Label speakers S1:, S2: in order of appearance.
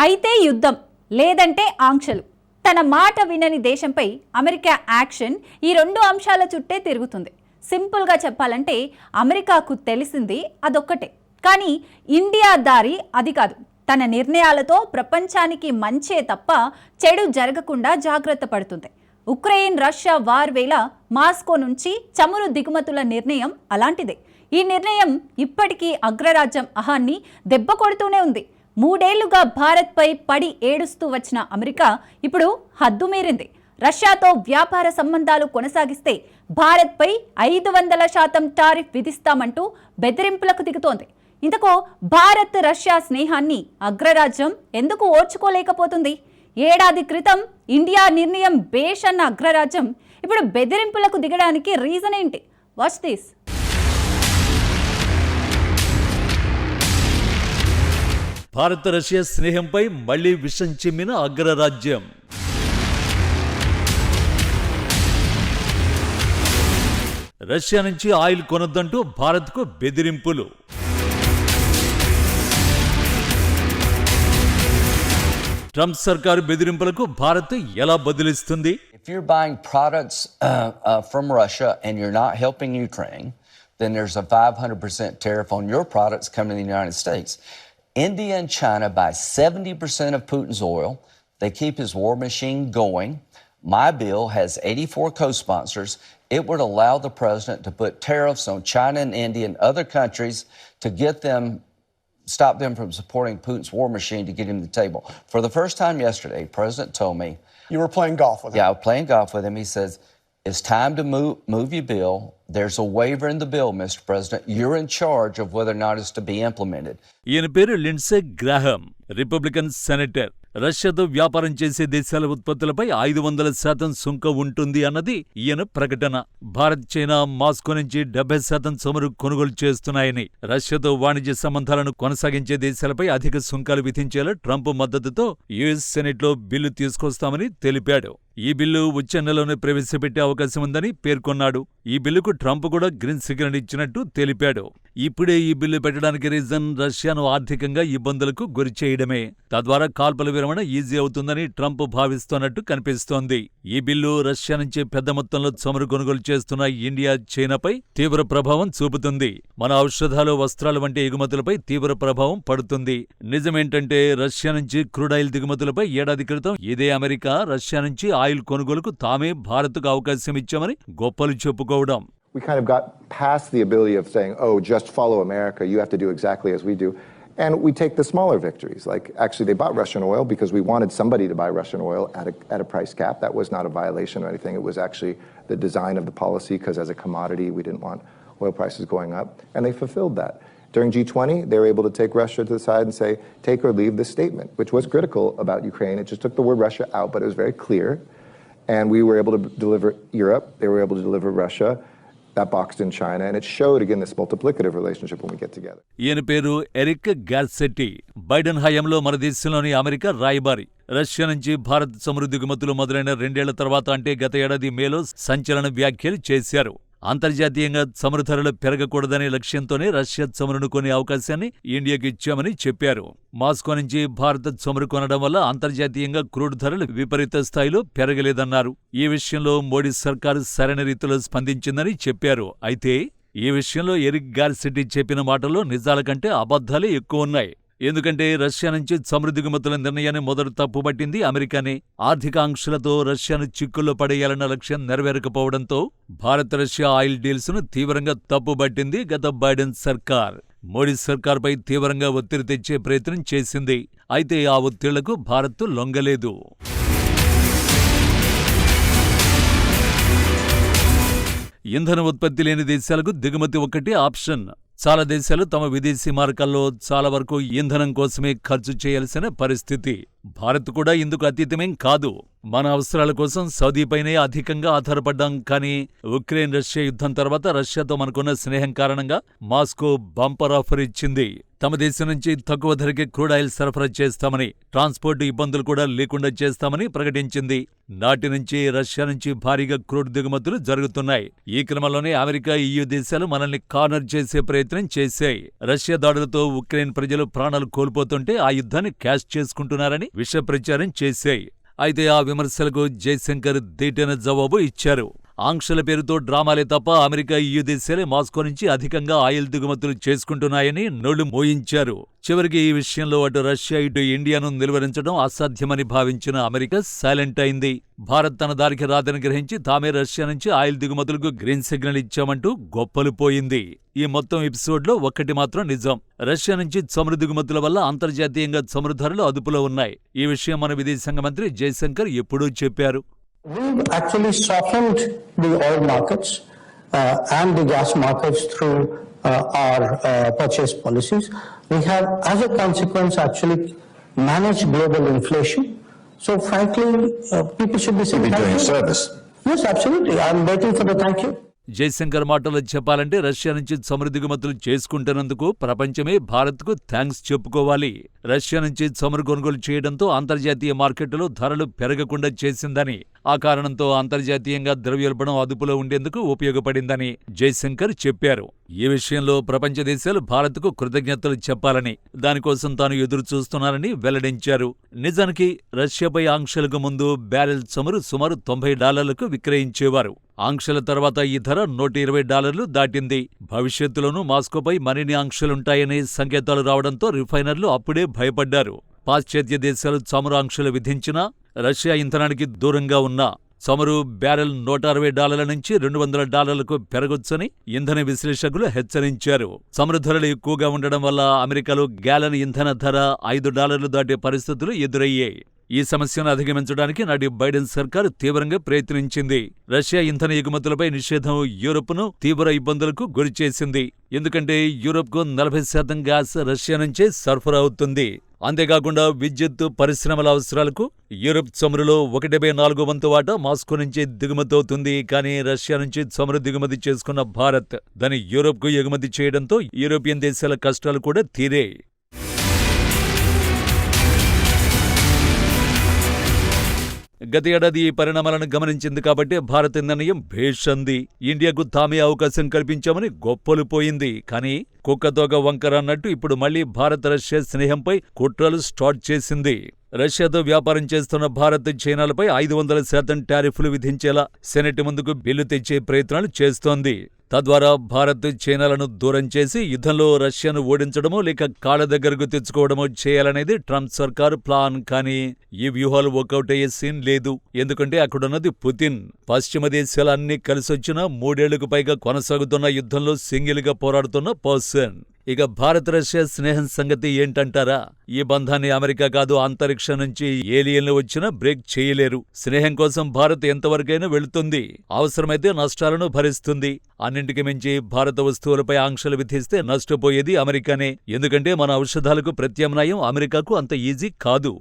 S1: అయితే యుద్ధం లేదంటే ఆంక్షలు. తన మాట వినని దేశంపై అమెరికా యాక్షన్ ఈ రెండు అంశాల చుట్టే తిరుగుతుంది. సింపుల్గా చెప్పాలంటే అమెరికాకు తెలిసింది అదొక్కటే, కానీ ఇండియా దారి అది కాదు. తన నిర్ణయాలతో ప్రపంచానికి మంచే తప్ప చెడు జరగకుండా జాగ్రత్త పడుతుంది. ఉక్రెయిన్ రష్యా వార్ వేళ మాస్కో నుంచి చమురు దిగుమతుల నిర్ణయం అలాంటిదే. ఈ నిర్ణయం ఇప్పటికీ అగ్రరాజ్యం అహాన్ని దెబ్బ కొడుతూనే ఉంది. 3 ఏళ్లుగా భారత్పై పడి ఏడుస్తూ వచ్చిన అమెరికా ఇప్పుడు హద్దు మీరింది. రష్యాతో వ్యాపార సంబంధాలు కొనసాగిస్తే భారత్పై 500% టారిఫ్ విధిస్తామంటూ బెదిరింపులకు దిగుతోంది. ఇంతకు భారత్ రష్యా స్నేహాన్ని అగ్రరాజ్యం ఎందుకు ఓర్చుకోలేకపోతుంది? ఏడాది క్రితం ఇండియా నిర్ణయం బేష్ అన్న అగ్రరాజ్యం ఇప్పుడు బెదిరింపులకు దిగడానికి రీజన్ ఏంటి? Watch this.
S2: భారత రష్యా స్నేహంపై మళ్లీ విషం చిమ్మిన అగ్రరాజ్యం. రష్యా నుంచి ఆయిల్ కొనొద్దంటూ భారత్కు బెదిరింపులు. ట్రంప్ సర్కారు బెదిరింపులకు భారత్ ఎలా బదిలిస్తుంది?
S3: If you're buying products from Russia and you're not helping Ukraine, then there's a 500% tariff on your products coming to the United States. India and China buy 70% of Putin's oil. They keep his war machine going. My bill has 84 co-sponsors. It would allow the president to put tariffs on China and India and other countries to stop them from supporting Putin's war machine to get him to the table. For the first time yesterday, the president told me...
S4: You were playing golf with him?
S3: Yeah, I was playing golf with him. He says, it's time to move your bill. There's a waiver in the bill, Mr. President. You're in charge of whether or not it's to be implemented.
S2: ఈయన పేరు Lindsay Graham, Republican senator. రష్యాతో వ్యాపారం చేసే దేశాల ఉత్పత్తులపై 500% సుంకం ఉంటుంది అన్నది ఈయన ప్రకటన. భారత్, చైనా మాస్కో నుంచి 70% చమురు కొనుగోలు చేస్తున్నాయని, రష్యాతో వాణిజ్య సంబంధాలను కొనసాగించే దేశాలపై అధిక సుంకాలు విధించేలా ట్రంప్ మద్దతుతో యుఎస్ సెనెట్లో బిల్లు తీసుకొస్తామని తెలిపాడు. ఈ బిల్లు వచ్చే నెలలోనే ప్రవేశపెట్టే అవకాశం ఉందని పేర్కొన్నాడు. ఈ బిల్లుకు ట్రంప్ కూడా గ్రీన్ సిగ్నల్ ఇచ్చినట్టు తెలిపాడు. ఇప్పుడే ఈ బిల్లు పెట్టడానికి రీజన్ రష్యాను ఆర్థికంగా ఇబ్బందులకు గురిచేయడమే. తద్వారా కాల్పుల విరమణ ఈజీ అవుతుందని ట్రంప్ భావిస్తున్నట్టు కనిపిస్తోంది. ఈ బిల్లు రష్యా నుంచి పెద్ద మొత్తంలో చమురు కొనుగోలు చేస్తున్న ఇండియా, చైనాపై తీవ్ర ప్రభావం చూపుతుంది. మన ఔషధాలు, వస్త్రాలు వంటి ఎగుమతులపై తీవ్ర ప్రభావం పడుతుంది. నిజమేంటంటే రష్యా నుంచి క్రూడాయిల్ దిగుమతులపై ఏడాది క్రితం ఇదే అమెరికా రష్యా నుంచి ఆయిల్ కొనుగోలుకు తామే భారత్కు అవకాశం ఇచ్చామని గొప్పలు చెప్పుకోవడం.
S4: We kind of got past the ability of saying, oh, just follow America, you have to do exactly as we do. And we take the smaller victories. Like, actually, they bought Russian oil because we wanted somebody to buy Russian oil at a price cap. That was not a violation or anything. It was actually the design of the policy, because as a commodity, we didn't want oil prices going up. And they fulfilled that. During G20, they were able to take Russia to the side and say, take or leave this statement, which was critical about Ukraine. It just took the word Russia out, but it was very clear. And we were able to deliver Europe. They were able to deliver Russia. That boxed in China, and it showed again this multiplicative relationship when we get together.
S2: ఈయన పేరు Eric Garcetti. Biden హయాంలో మన దేశంలోని America రాయబారి. Russia నుంచి భారత్ చమురు దిగుమతులు మొదలైన 2 ఏళ్ల తర్వాత, అంటే గత ఏడాది మేలో సంచలన వ్యాఖ్యలు చేశారు. అంతర్జాతీయంగా చమురు ధరలు పెరగకూడదనే లక్ష్యంతోనే రష్యా చమురును కొనే అవకాశాన్ని ఇండియాకి ఇచ్చామని చెప్పారు. మాస్కో నుంచి భారత్ చమురు కొనడం వల్ల అంతర్జాతీయంగా క్రూడ్ ధరలు విపరీత స్థాయిలో పెరగలేదన్నారు. ఈ విషయంలో మోడీ సర్కారు సరైన రీతిలో స్పందించిందని చెప్పారు. అయితే ఈ విషయంలో ఎరిక్ గార్సెట్టి చెప్పిన మాటల్లో నిజాల కంటే అబద్ధాలే ఎక్కువున్నాయి. ఎందుకంటే రష్యా నుంచి చమురు దిగుమతుల నిర్ణయాన్ని మొదట తప్పుపట్టింది అమెరికానే. ఆర్థిక ఆంక్షలతో రష్యాను చిక్కుల్లో పడేయాలన్న లక్ష్యం నెరవేరకపోవడంతో భారత్ రష్యా ఆయిల్ డీల్స్ ను తీవ్రంగా తప్పుపట్టింది గత బైడెన్ సర్కార్. మోడీ సర్కార్పై తీవ్రంగా ఒత్తిడి తెచ్చే ప్రయత్నం చేసింది. అయితే ఆ ఒత్తిళ్లకు భారత్ లొంగలేదు. ఇంధన ఉత్పత్తి లేని దేశాలకు దిగుమతి ఒక్కటే ఆప్షన్. చాలా దేశాలు తమ విదేశీ మార్గాల్లో చాలా వరకు ఇంధనం కోసమే ఖర్చు చేయాల్సిన పరిస్థితి. భారత్ కూడా ఇందుకు అతీతమేం కాదు. మన అవసరాల కోసం సౌదీపైనే అధికంగా ఆధారపడ్డాం. కానీ ఉక్రెయిన్ రష్యా యుద్ధం తర్వాత రష్యాతో మనకున్న స్నేహం కారణంగా మాస్కో బంపర్ ఆఫర్ ఇచ్చింది. తమ దేశం నుంచి తక్కువ ధరకే క్రూడ్ ఆయిల్ సరఫరా చేస్తామని, ట్రాన్స్పోర్ట్ ఇబ్బందులు కూడా లేకుండా చేస్తామని ప్రకటించింది. నాటి నుంచి రష్యా నుంచి భారీగా క్రూడ్ దిగుమతులు జరుగుతున్నాయి. ఈ క్రమంలోనే అమెరికా, EU దేశాలు మనల్ని కార్నర్ చేసే ప్రయత్నం చేశాయి. రష్యా దాడులతో ఉక్రెయిన్ ప్రజలు ప్రాణాలు కోల్పోతుంటే ఆ యుద్ధాన్ని క్యాష్ చేసుకుంటున్నారని విష ప్రచారం చేశాయి. అయితే ఆ విమర్శలకు జైశంకర్ దీటైన జవాబు ఇచ్చారు. ఆంక్షల పేరుతో డ్రామాలే తప్ప అమెరికా, EU దేశాలే మాస్కో నుంచి అధికంగా ఆయిల్ దిగుమతులు చేసుకుంటున్నాయని నోళ్లు మోయించారు. చివరికి ఈ విషయంలో అటు రష్యా, ఇటు ఇండియాను నిలువరించడం అసాధ్యమని భావించిన అమెరికా సైలెంట్ అయింది. భారత్ తన దారికి రాదని గ్రహించి తామే రష్యా నుంచి ఆయిల్ దిగుమతులకు గ్రీన్ సిగ్నల్ ఇచ్చామంటూ గొప్పలు పోయింది. ఈ మొత్తం ఎపిసోడ్లో ఒక్కటి మాత్రం నిజం. రష్యా నుంచి చమురు దిగుమతుల వల్ల అంతర్జాతీయంగా చమురు ధరలు అదుపులో ఉన్నాయి. ఈ విషయం మన విదేశాంగ మంత్రి జైశంకర్ ఎప్పుడూ చెప్పారు.
S5: We've actually softened the oil markets and the gas markets through our purchase policies. We have, as a consequence, actually managed global inflation. So, frankly, people should be saying thank you.
S6: Service.
S5: Yes, absolutely. I'm waiting for the thank you.
S2: Jaishankar మాటల్లో చెప్పాలంటే Russia నుంచి చమురు దిగుమతులు చేసుకుంటున్నందుకు ప్రపంచమే భారత్కు thanks చెప్పుకోవాలి. Russia నుంచి చమురు కొనుగోలు చేయడంతో అంతర్జాతీయ మార్కెట్లో ధరలు పెరగకుండా చేసిందని, ఆ కారణంతో అంతర్జాతీయంగా ద్రవ్యోల్బణం అదుపులో ఉండేందుకు ఉపయోగపడిందని జైశంకర్ చెప్పారు. ఈ విషయంలో ప్రపంచ దేశాలు భారత్కు కృతజ్ఞతలు చెప్పాలని, దానికోసం తాను ఎదురు చూస్తున్నారని వెల్లడించారు. నిజానికి రష్యాపై ఆంక్షలకు ముందు బ్యారెల్ చమురు సుమారు $90కు విక్రయించేవారు. ఆంక్షల తర్వాత ఈ ధర $120 దాటింది. భవిష్యత్తులోనూ మాస్కోపై మరిన్ని ఆంక్షలుంటాయనే సంకేతాలు రావడంతో రిఫైనర్లు అప్పుడే భయపడ్డారు. పాశ్చాత్య దేశాలు చమురు ఆంక్షలు విధించినా రష్యా ఇంధనానికి దూరంగా ఉన్నా చమురు బ్యారెల్ $160 నుంచి $200కు పెరగొచ్చని ఇంధన విశ్లేషకులు హెచ్చరించారు. చమురు ధరలు ఎక్కువగా ఉండడం వల్ల అమెరికాలో గ్యాలన్ ఇంధన ధర $5 దాటే పరిస్థితులు ఎదురయ్యాయి. ఈ సమస్యను అధిగమించడానికి నాటి బైడెన్ సర్కారు తీవ్రంగా ప్రయత్నించింది. రష్యా ఇంధన ఎగుమతులపై నిషేధం యూరోప్ను తీవ్ర ఇబ్బందులకు గురిచేసింది. ఎందుకంటే యూరోప్కు 40% గ్యాస్ రష్యా నుంచే సరఫరా అవుతుంది. అంతేకాకుండా విద్యుత్ పరిశ్రమల అవసరాలకు యూరోప్ చమురులో 1/4 వంతు వాటా మాస్కో నుంచే దిగుమతి అవుతుంది. కానీ రష్యా నుంచి చమురు దిగుమతి చేసుకున్న భారత్ దాన్ని యూరోప్కు ఎగుమతి చేయడంతో యూరోపియన్ దేశాల కష్టాలు కూడా తీరే. గత ఏడాది ఈ పరిణామాలను గమనించింది కాబట్టి భారత నిర్ణయం భేష్ అంది. ఇండియాకు తామే అవకాశం కల్పించామని గొప్పలు పోయింది. కానీ కుక్కతోక వంకర అన్నట్టు ఇప్పుడు మళ్లీ భారత రష్యా స్నేహంపై కుట్రలు స్టార్ట్ చేసింది. రష్యాతో వ్యాపారం చేస్తున్న భారత్ చైనాలపై 500% టారిఫ్లు విధించేలా సెనెట్ ముందుకు బిల్లు తెచ్చే ప్రయత్నాలు చేస్తోంది. తద్వారా భారత్ చైనాలను దూరం చేసి యుద్ధంలో రష్యాను ఓడించడమో లేక కాళ్ల దగ్గరకు తెచ్చుకోవడమో చేయాలనేది ట్రంప్ సర్కారు ప్లాన్. కానీ ఈ వ్యూహాలు వర్కౌట్ అయ్యే సీన్ లేదు. ఎందుకంటే అక్కడున్నది పుతిన్. పశ్చిమ దేశాలన్నీ కలిసొచ్చిన 3 ఏళ్లకు పైగా కొనసాగుతున్న యుద్ధంలో సింగిల్గా పోరాడుతున్న పర్సన్. ఇక భారత్ రష్యా స్నేహం సంగతి ఏంటంటారా? ఈ బంధాన్ని అమెరికా కాదు అంతరిక్షం నుంచి ఏలియన్లు వచ్చినా బ్రేక్ చేయలేరు. స్నేహం కోసం భారత్ ఎంతవరకైనా వెళుతుంది. అవసరమైతే నష్టాలను భరిస్తుంది. అన్నింటికి మించి భారత వస్తువులపై ఆంక్షలు విధిస్తే నష్టపోయేది అమెరికానే. ఎందుకంటే మన ఔషధాలకు ప్రత్యామ్నాయం అమెరికాకు అంత ఈజీ కాదు.